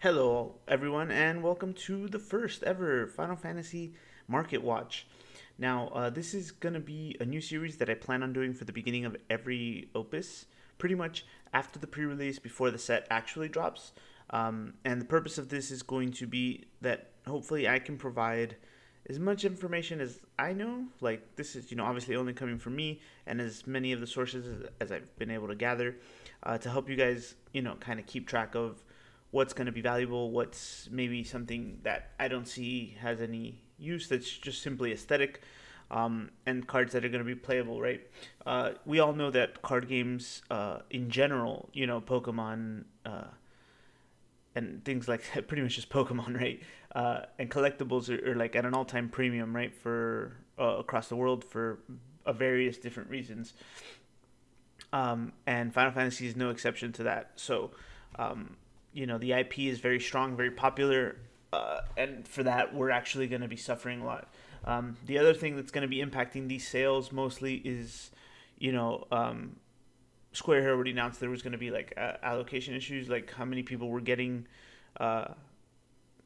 Hello, everyone, and welcome to the first ever Final Fantasy Market Watch. Now, this is going to be a new series that I plan on doing for the beginning of every opus, pretty much after the pre release, before the set actually drops. And the purpose of this is going to be that hopefully I can provide as much information as I know. Like, this is, obviously only coming from me and as many of the sources as I've been able to gather to help you guys, kind of keep track of what's going to be valuable, what's maybe something that I don't see has any use that's just simply aesthetic, and cards that are going to be playable, right? We all know that card games in general, Pokemon and things like that, pretty much just Pokemon, right? And collectibles are like at an all-time premium, right, for across the world for various different reasons. And Final Fantasy is no exception to that. So, the IP is very strong, very popular, and for that, we're actually going to be suffering a lot. The other thing that's going to be impacting these sales mostly is, you know, um, Square had already announced there was going to be like allocation issues, like how many people were getting uh,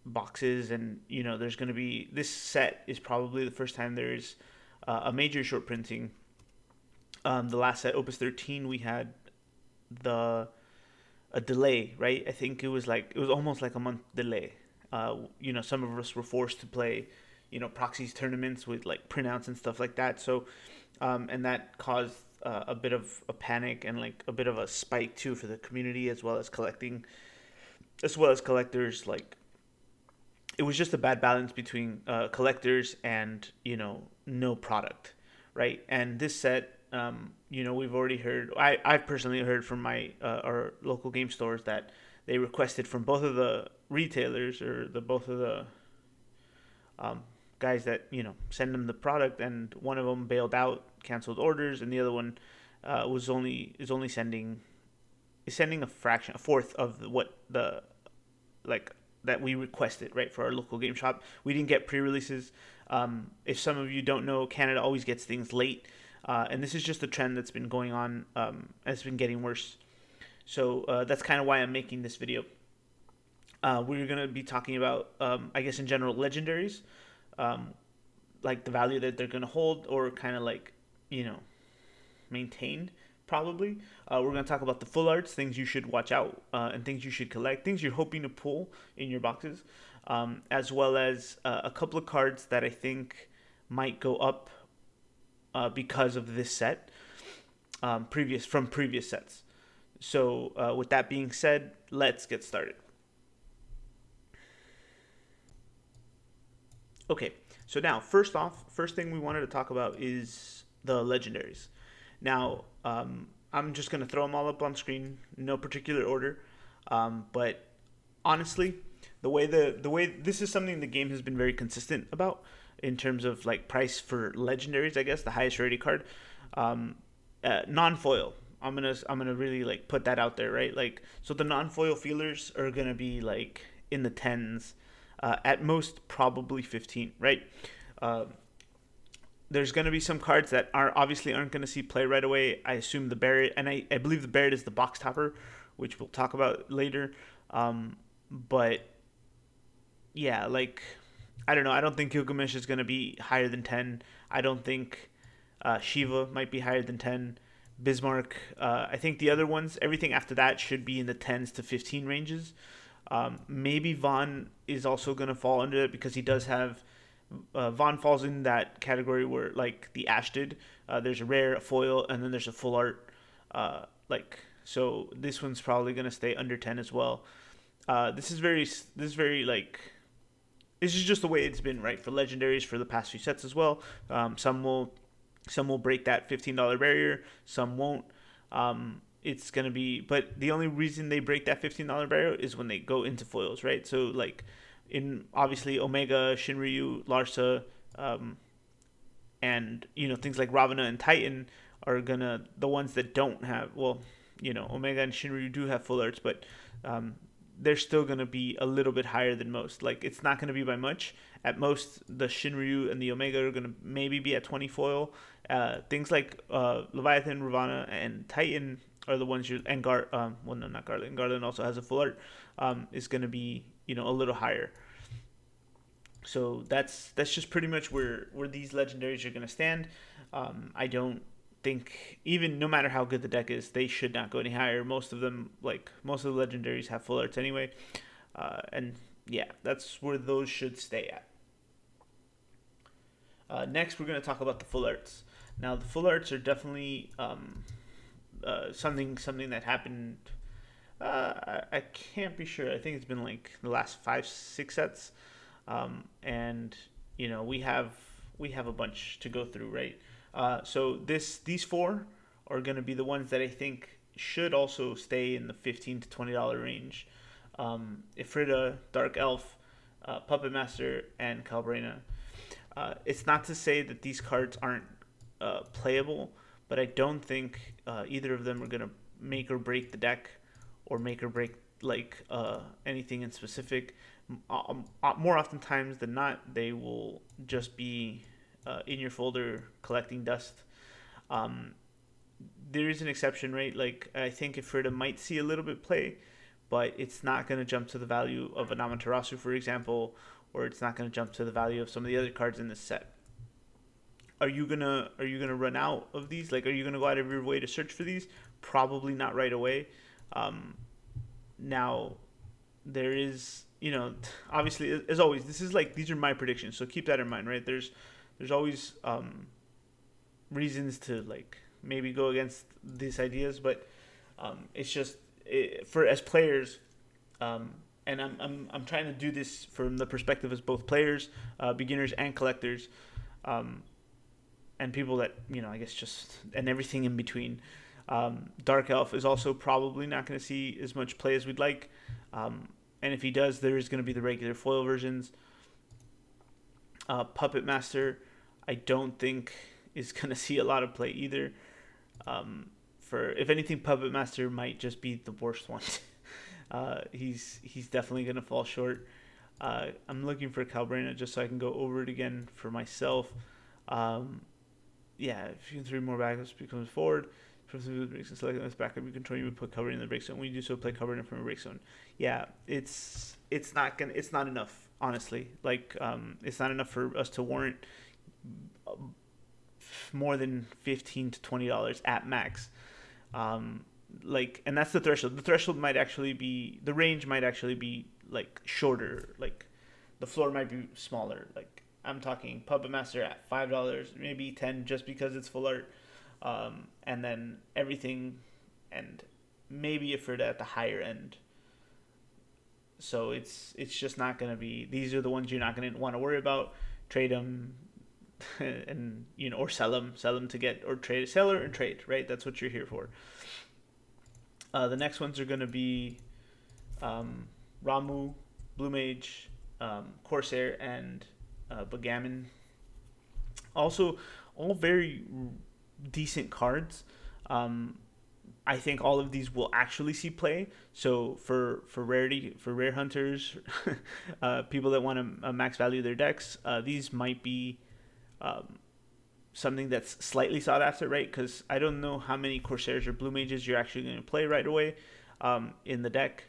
boxes, and there's going to be this set is probably the first time there's a major short printing. The last set, Opus 13, we had the a delay, right? I think it was almost like a month delay. Some of us were forced to play, proxies tournaments with like printouts and stuff like that. So, and that caused a bit of a panic and like a bit of a spike too for the community as well as collectors. Like it was just a bad balance between collectors and no product, right? And this set, we've already heard. I've personally heard from my our local game stores that they requested from both of the retailers or the both of the um, guys that send them the product, and one of them bailed out, canceled orders, and the other one is only sending a fourth of what the like that we requested, right, for our local game shop. We didn't get pre-releases. If some of you don't know, Canada always gets things late, and this is just a trend that's been going on. It's been getting worse. So that's kind of why I'm making this video. We're going to be talking about, I guess, in general, legendaries, um, like the value that they're going to hold or kind of like, you know, maintain, probably. We're going to talk about the full arts, things you should watch out, and things you should collect, things you're hoping to pull in your boxes, as well as a couple of cards that I think might go up because of this set, previous sets. So, with that being said, let's get started. Okay, so now, first thing we wanted to talk about is the legendaries. Now, I'm just gonna throw them all up on screen, no particular order. But honestly, the way this is something the game has been very consistent about in terms of like price for legendaries. I guess the highest rarity card, um, non foil. I'm gonna really like put that out there, right? Like, so the non foil feelers are gonna be like in the tens, at most probably 15, right? Uh, there's going to be some cards that are obviously aren't going to see play right away. I assume the Barret, and I believe the Barret is the box topper, which we'll talk about later. But yeah, like I don't know. I don't think Gilgamesh is going to be higher than 10. I don't think Shiva might be higher than 10. Bismarck. I think the other ones, everything after that should be in the 10s to 15 ranges. Maybe Vaughn is also going to fall under it because he does have Vaughn falls in that category where like the Ash did. There's a rare, a foil, and then there's a full art. So this one's probably gonna stay under 10 as well. This is just the way it's been, right, for legendaries for the past few sets as well. Some will break that $15 barrier, some won't. It's gonna be, but the only reason they break that $15 barrier is when they go into foils, right? So like in obviously Omega, Shinryu, Larsa, um, and things like Ravana and Titan are gonna the ones that don't have, well, Omega and Shinryu do have full arts, but um, they're still gonna be a little bit higher than most. Like it's not gonna be by much. At most, the Shinryu and the Omega are gonna maybe be at 20 foil. Things like Leviathan, Ravana, and Titan are the ones you're and well, no, not Garland. Garland also has a full art. Is going to be a little higher. So that's just pretty much where these legendaries are going to stand. I don't think, even no matter how good the deck is, they should not go any higher. Most of them, like most of the legendaries, have full arts anyway, and yeah, that's where those should stay at. Next, we're going to talk about the full arts. Now, the full arts are definitely something that happened. I can't be sure. I think it's been like the last 5-6 sets, and we have a bunch to go through, right? So these four are going to be the ones that I think should also stay in the $15 to $20 range. Ifrita, Dark Elf, Puppet Master, and Calbrena. It's not to say that these cards aren't playable, but I don't think either of them are going to make or break the deck, or make or break like anything in specific. More oftentimes than not, they will just be in your folder collecting dust. There is an exception, right? Like, I think Ifrita might see a little bit play, but it's not going to jump to the value of an Amaterasu, for example, or it's not going to jump to the value of some of the other cards in this set. Are you gonna run out of these? Like, are you gonna go out of your way to search for these? Probably not right away. Now, there is, obviously, as always, these are my predictions, so keep that in mind, right? There's always reasons to like maybe go against these ideas, but it's just for as players, and I'm trying to do this from the perspective as both players, beginners, and collectors, and people that I guess just and everything in between. Dark Elf is also probably not going to see as much play as we'd like, and if he does, there is going to be the regular foil versions. Puppet Master, I don't think is going to see a lot of play either. For if anything, Puppet Master might just be the worst one. He's definitely going to fall short. I'm looking for Calbrena just so I can go over it again for myself. Yeah, if you can 3 more backups, becomes forward. Selecting this backup, you control, you would put Calbrena in the break zone. When you do so, play Calbrena from a break zone. Yeah, it's not enough, honestly. Like, it's not enough for us to warrant more than $15 to $20 at max. Like, and that's the threshold. The threshold might actually be, the range might actually be like shorter. Like, the floor might be smaller. Like, I'm talking Puppet Master at $5, maybe $10, just because it's full art, and then everything, and maybe Ifrita at the higher end. So it's just not going to be. These are the ones you're not going to want to worry about. Trade them, and or sell them to get, or trade, seller and trade. Right, that's what you're here for. The next ones are going to be Ramu, Blue Mage, Corsair, and Bagamon. Also, all very decent cards. I think all of these will actually see play. So for rarity, for rare hunters, people that want to max value their decks, these might be something that's slightly sought after, right? Because I don't know how many Corsairs or Blue Mages you're actually going to play right away in the deck.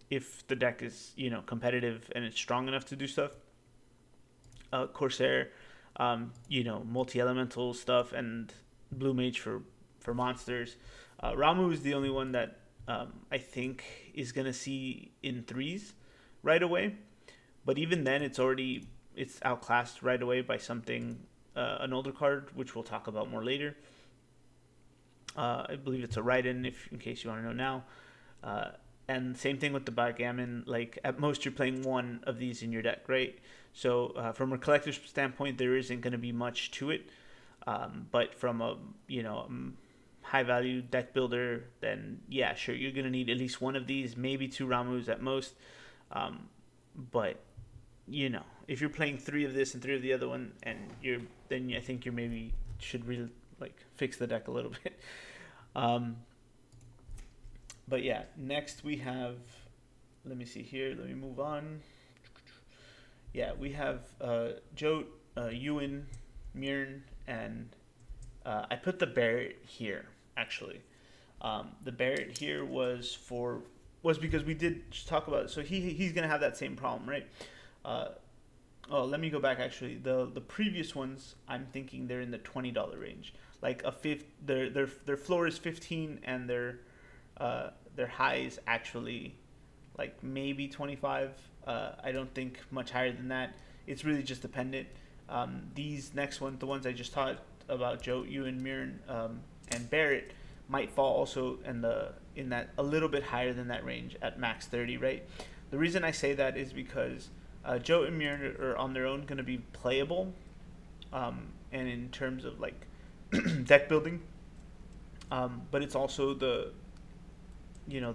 If the deck is competitive and it's strong enough to do stuff. Corsair, multi-elemental stuff, and Blue Mage for monsters. Ramu is the only one that I think is going to see in 3s right away. But even then, it's outclassed right away by something, an older card, which we'll talk about more later. I believe it's a Raiden, in case you want to know now. And same thing with the Backgammon. Like, at most, you're playing one of these in your deck, right? So from a collector's standpoint, there isn't going to be much to it. But from a high value deck builder, then yeah, sure, you're going to need at least one of these, maybe 2 Ramus at most. But if you're playing 3 of this and 3 of the other one, and then I think you maybe should really fix the deck a little bit. But yeah, next we have, let me see here, let me move on. Yeah, we have Jote, Ewan, Mirn, and I put the Barret here, actually. The Barrett here was because we did talk about it. So he's gonna have that same problem, right? Uh, oh, let me go back. Actually, the previous ones, I'm thinking they're in the $20 range. Like a fifth, their floor is 15, and their high is actually like maybe 25. I don't think much higher than that. It's really just dependent. These next ones, the ones I just talked about, Joe, Ewan, Mirren, and Barrett, might fall also in that a little bit higher than that range at max 30, right? The reason I say that is because Joe and Mirren are on their own going to be playable, and in terms of like deck building, but it's also the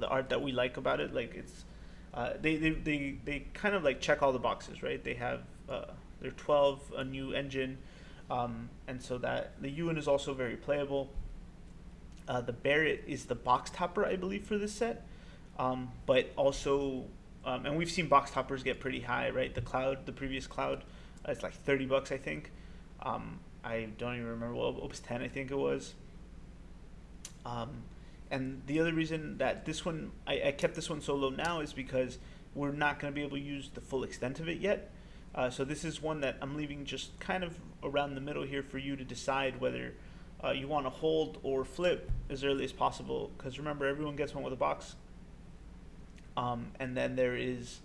art that we like about it. Like it's they kind of like check all the boxes, right? They have they're 12, a new engine, and so that the Ewan is also very playable. The Barrett is the box topper, I believe, for this set, but also, and we've seen box toppers get pretty high, right? The previous Cloud, it's like $30, I think. I don't even remember what was 10, I think it was. And the other reason that this one, I kept this one so low now is because we're not going to be able to use the full extent of it yet. So this is one that I'm leaving just kind of around the middle here for you to decide whether you want to hold or flip as early as possible. Because remember, everyone gets one with a box. And then there is,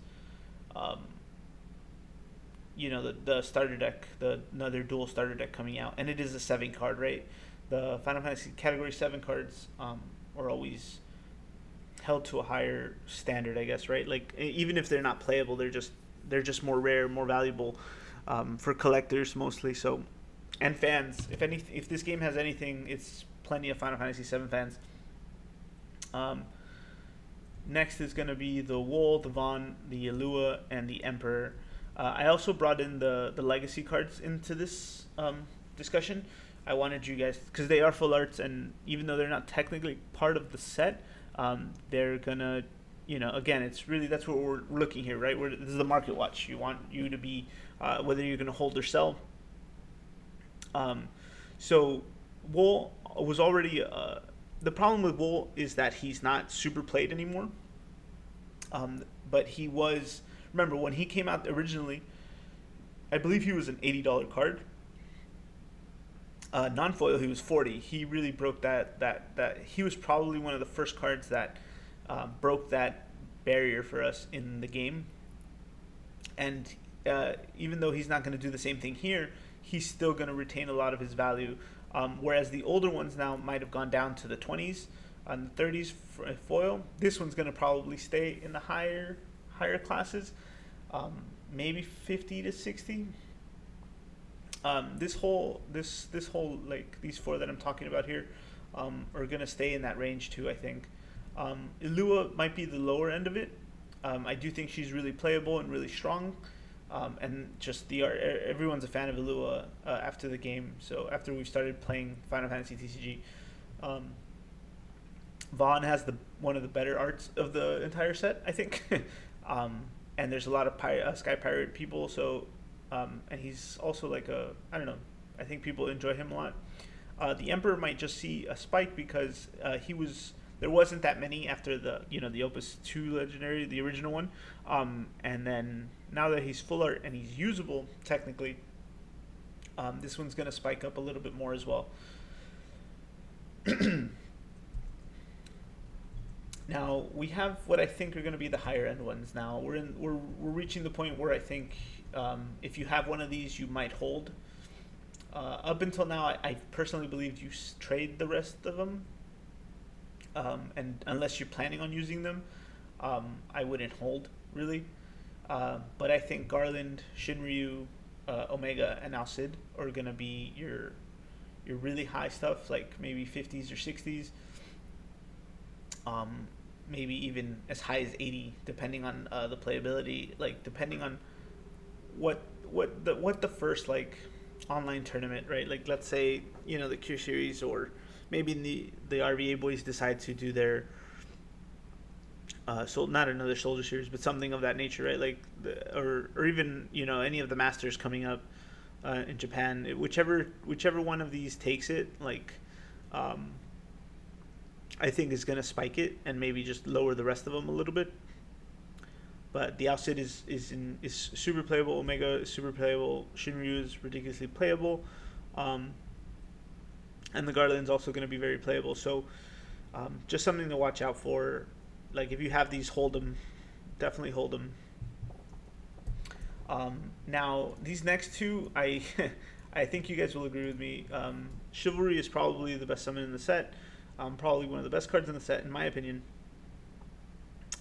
the starter deck, another dual starter deck coming out. And it is a 7 card, right? The Final Fantasy Category 7 cards are always held to a higher standard, I guess, right? Like, even if they're not playable, they're just more rare, more valuable for collectors mostly. So, and fans. If this game has anything, it's plenty of Final Fantasy 7 fans. Next is going to be the Wool, the Vaughn, the Elua, and the Emperor. I also brought in the legacy cards into this discussion. I wanted you guys, because they are full arts, and even though they're not technically part of the set, they're gonna, again, it's really, that's what we're looking here, right? This is the market watch. You want you to be, whether you're gonna hold or sell. So Wool was already, the problem with Wool is that he's not super played anymore. But he was, remember when he came out originally, I believe he was an $80 card. Non-foil, he was 40. He really broke that. He was probably one of the first cards that broke that barrier for us in the game. And even though he's not going to do the same thing here, he's still going to retain a lot of his value. Whereas the older ones now might have gone down to the 20s and the 30s for foil. This one's going to probably stay in the higher classes, maybe 50 to 60. This whole like these 4 that I'm talking about here are gonna stay in that range too, I think. Elua might be the lower end of it. I do think she's really playable and really strong, and just everyone's a fan of Elua after the game. So after we started playing Final Fantasy TCG, Vaughn has one of the better arts of the entire set, I think. And there's a lot of Sky Pirate people, so. And he's also like I don't know, I think people enjoy him a lot. The Emperor might just see a spike because there wasn't that many after the Opus 2 Legendary, the original one. And then now that he's full art and he's usable technically, this one's going to spike up a little bit more as well. Now we have what I think are going to be the higher end ones. Now we're reaching the point where I think if you have one of these, you might hold. Up until now, I personally believed you trade the rest of them, and unless you're planning on using them, I wouldn't hold really. But I think Garland, Shinryu, Omega, and now Sid are going to be your really high stuff, like maybe 50s or 60s. Maybe even as high as 80, depending on the playability, like depending on what the first like online tournament, right? Like let's say the Q series, or maybe in the RVA boys decide to do their so not another soldier series, but something of that nature, right? Like or even any of the masters coming up in Japan, whichever one of these takes it, like I think is going to spike it and maybe just lower the rest of them a little bit. But the Outsit is super playable. Omega is super playable. Shinryu is ridiculously playable, and the Garland's also going to be very playable. So just something to watch out for. Like if you have these, hold them. Definitely hold them. Now these next two, I I think you guys will agree with me. Chivalry is probably the best summon in the set. Probably one of the best cards in the set, in my opinion.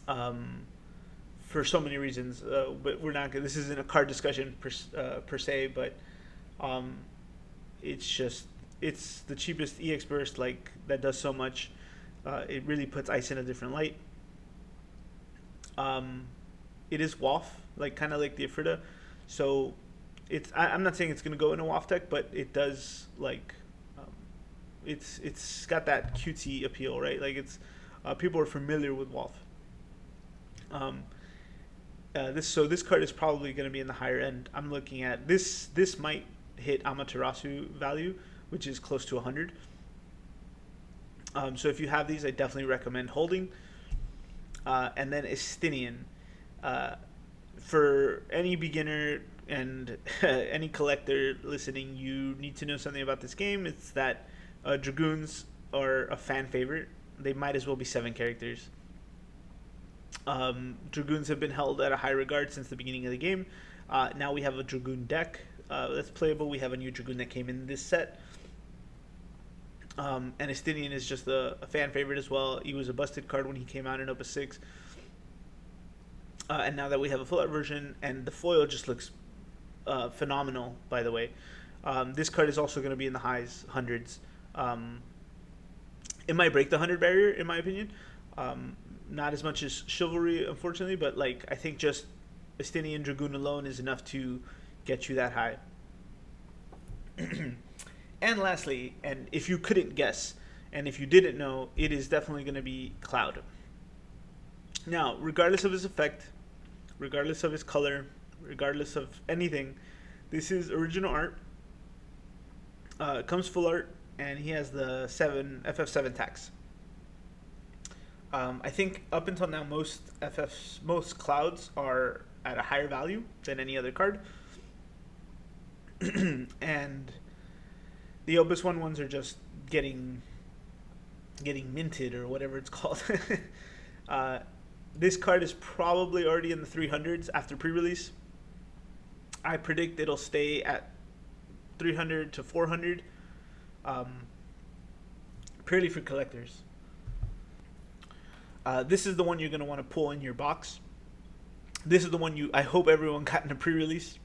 For so many reasons, but we're not. This isn't a card discussion per se, but it's the cheapest EX burst, like that does so much. It really puts ice in a different light. It is WAF, like kind of like the Afrida, so I'm not saying it's gonna go in a WAF deck, but it does like it's got that cutesy appeal, right? Like it's people are familiar with WAF. This card is probably going to be in the higher end. I'm looking at this. This might hit Amaterasu value, which is close to 100. So if you have these, I definitely recommend holding. And then Estinian. For any beginner and any collector listening, you need to know something about this game. It's that Dragoons are a fan favorite. They might as well be 7 characters. Dragoons have been held at a high regard since the beginning of the game. Now we have a Dragoon deck that's playable. We have a new Dragoon that came in this set. And Estinian is just a fan favorite as well. He was a busted card when he came out in Opus 6. And now that we have a full art version, and the foil just looks phenomenal, by the way. This card is also going to be in the highs, hundreds. It might break the 100 barrier, in my opinion. Not as much as Chivalry, unfortunately, but like I think just Estinian Dragoon alone is enough to get you that high. And lastly, and if you couldn't guess, and if you didn't know, it is definitely going to be Cloud. Now, regardless of his effect, regardless of his color, regardless of anything, this is original art. It comes full art, and he has the FF7 tax. I think up until now, most Clouds are at a higher value than any other card, and the Opus 1 ones are just getting minted or whatever it's called. This card is probably already in the 300s after pre-release. I predict it'll stay at 300 to 400, purely for collectors. This is the one you're going to want to pull in your box. This is the one I hope everyone got in a pre-release.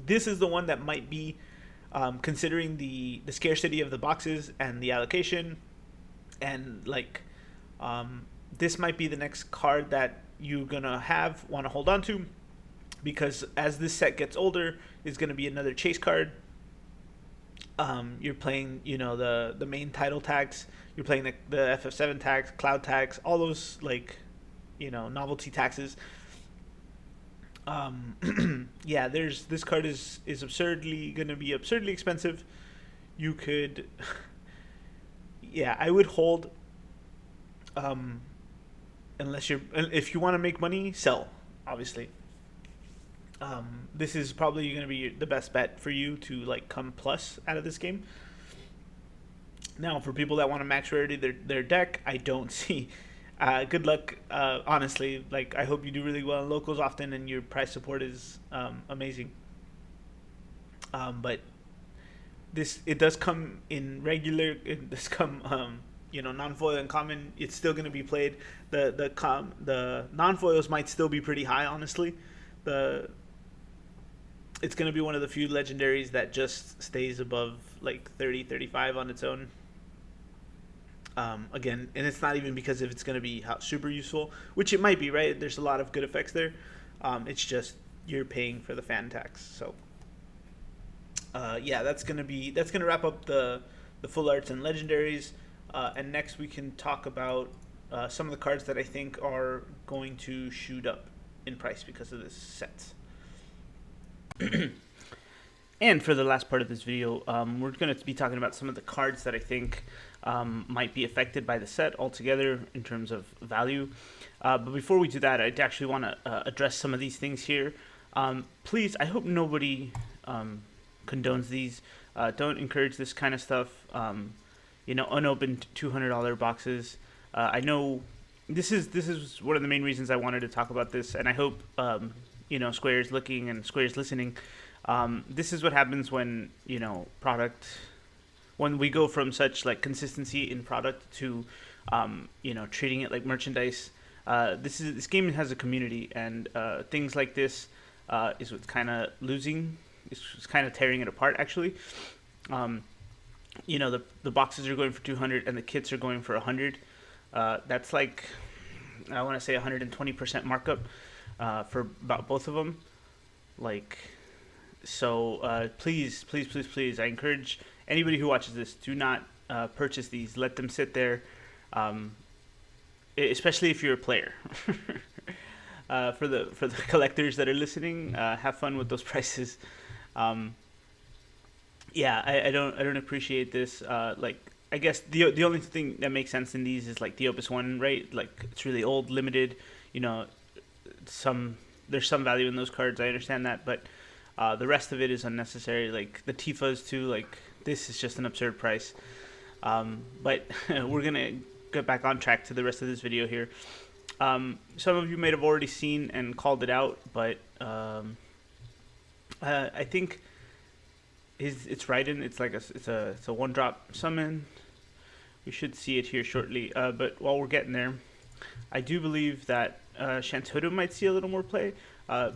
This is the one that might be, considering the scarcity of the boxes and the allocation, and like, this might be the next card that you're going to want to hold on to, because as this set gets older, it's going to be another chase card. You're playing, the main title tags. You're playing the FF7 tax, Cloud tax, all those novelty taxes. Yeah, this card is absurdly going to be absurdly expensive. You could, yeah, I would hold. If you want to make money, sell. Obviously. This is probably going to be the best bet for you to come plus out of this game. Now, for people that want to max rarity their deck, I don't see. Good luck. Honestly, I hope you do really well in locals often, and your price support is amazing. But it does come in regular. It does come non-foil and common. It's still going to be played. The non-foils might still be pretty high, honestly. It's going to be one of the few legendaries that just stays above 30, 35 on its own. Again, and it's not even because if it's going to be super useful, which it might be, right? There's a lot of good effects there. It's just you're paying for the fan tax. So yeah, that's gonna wrap up the full arts and legendaries. And next we can talk about some of the cards that I think are going to shoot up in price because of this set. And for the last part of this video, we're going to be talking about some of the cards that I think might be affected by the set altogether in terms of value. But before we do that, I actually want to address some of these things here. Please, I hope nobody condones these. Don't encourage this kind of stuff. Unopened $200 boxes. I know this is one of the main reasons I wanted to talk about this, and I hope Square's looking and Square's listening. This is what happens when when we go from such like consistency in product to treating it like merchandise. This game has a community, and things like this is what's kind of losing. It's kind of tearing it apart, actually. The boxes are going for 200 and the kits are going for 100. That's like, I want to say 120% markup for about both of them. Please, I encourage anybody who watches this, do not purchase these. Let them sit there, especially if you're a player. For the collectors that are listening, have fun with those prices. I don't appreciate this. I guess the only thing that makes sense in these is like the Opus One, right? Like, it's really old, limited. There's some value in those cards. I understand that, but the rest of it is unnecessary. Like the Tifas too. Like, this is just an absurd price. But we're gonna get back on track to the rest of this video here. Some of you may have already seen and called it out, but I think it's Raiden. It's like it's a one drop summon. We should see it here shortly. But while we're getting there, I do believe that Shantoto might see a little more play.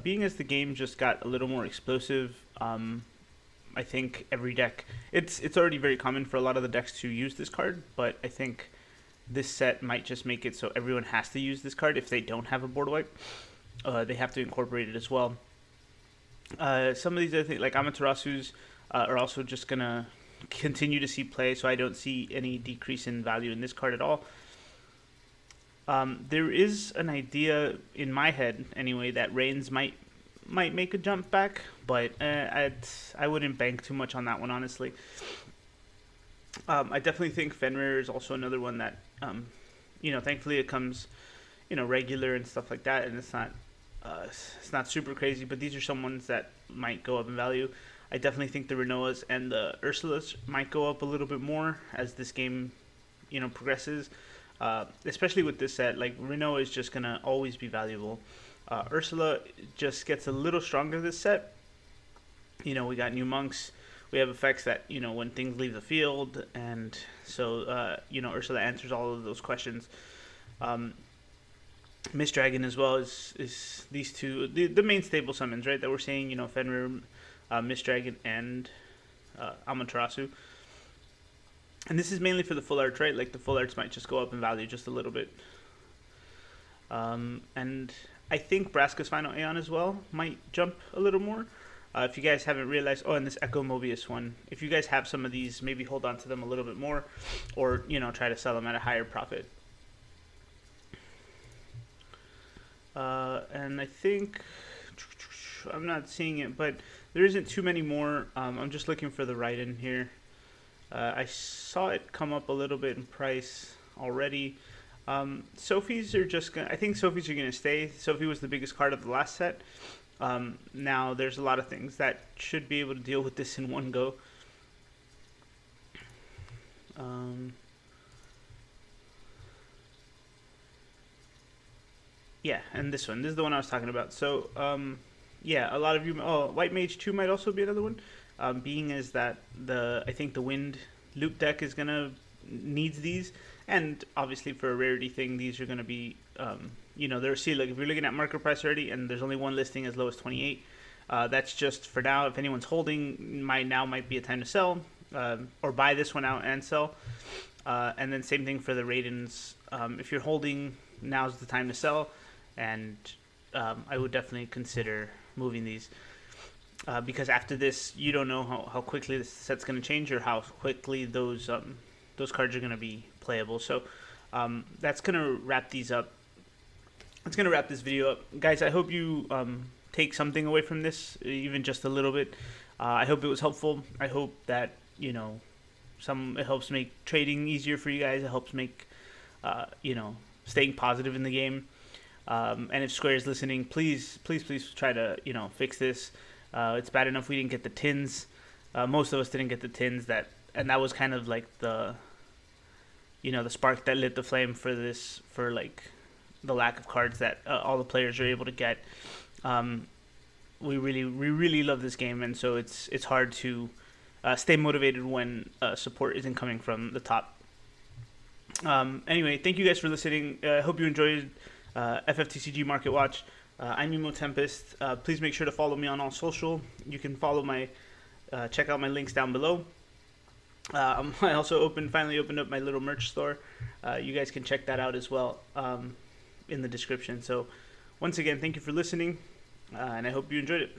Being as the game just got a little more explosive, I think every deck, it's already very common for a lot of the decks to use this card, but I think this set might just make it so everyone has to use this card if they don't have a board wipe. They have to incorporate it as well. Some of these other things, like Amaterasu's, are also just going to continue to see play, so I don't see any decrease in value in this card at all. There is an idea in my head, anyway, that Reigns might make a jump back, but I wouldn't bank too much on that one, honestly. I definitely think Fenrir is also another one that, thankfully it comes, regular and stuff like that, and it's not super crazy, but these are some ones that might go up in value. I definitely think the Renoas and the Ursulas might go up a little bit more as this game, progresses. Especially with this set, like Renoa is just gonna always be valuable. Ursula just gets a little stronger this set. We got new monks. We have effects that, when things leave the field, and so, Ursula answers all of those questions. Miss Dragon as well is these two, the main stable summons, right, that we're seeing, Fenrir, Miss Dragon, and Amaterasu. And this is mainly for the full art, right? Like, the full arts might just go up in value just a little bit. And I think Braska's Final Aeon as well might jump a little more. If you guys haven't realized, and this Echo Mobius one, if you guys have some of these, maybe hold on to them a little bit more, or, try to sell them at a higher profit. And I think, I'm not seeing it, but there isn't too many more. I'm just looking for the Raiden here. I saw it come up a little bit in price already. Sophies are just gonna, I think Sophies are gonna stay. Sophie was the biggest card of the last set. Now there's a lot of things that should be able to deal with this in one go. Yeah, and this is the one I was talking about. So, a lot of you, White Mage 2 might also be another one. Being as that I think the Wind loop deck is gonna needs these, and obviously for a rarity thing, these are gonna be, like if you're looking at market price already, and there's only one listing as low as 28. That's just for now. If anyone's holding, might be a time to sell, or buy this one out and sell. And then same thing for the Raidens. If you're holding, now's the time to sell, and I would definitely consider moving these. Because after this, you don't know how quickly this set's going to change, or how quickly those cards are going to be playable. So that's going to wrap these up. It's going to wrap this video up. Guys, I hope you take something away from this, even just a little bit. I hope it was helpful. I hope that it helps make trading easier for you guys. It helps make staying positive in the game. And if Square is listening, please try to fix this. It's bad enough we didn't get the tins. Most of us didn't get the tins and that was kind of like the spark that lit the flame for like the lack of cards that all the players are able to get. We really love this game, and so it's hard to stay motivated when support isn't coming from the top. Anyway, thank you guys for listening. I hope you enjoyed FFTCG Market Watch. I'm Emo Tempest. Please make sure to follow me on all social. You can check out my links down below. I also finally opened up my little merch store. You guys can check that out as well in the description. So once again, thank you for listening, and I hope you enjoyed it.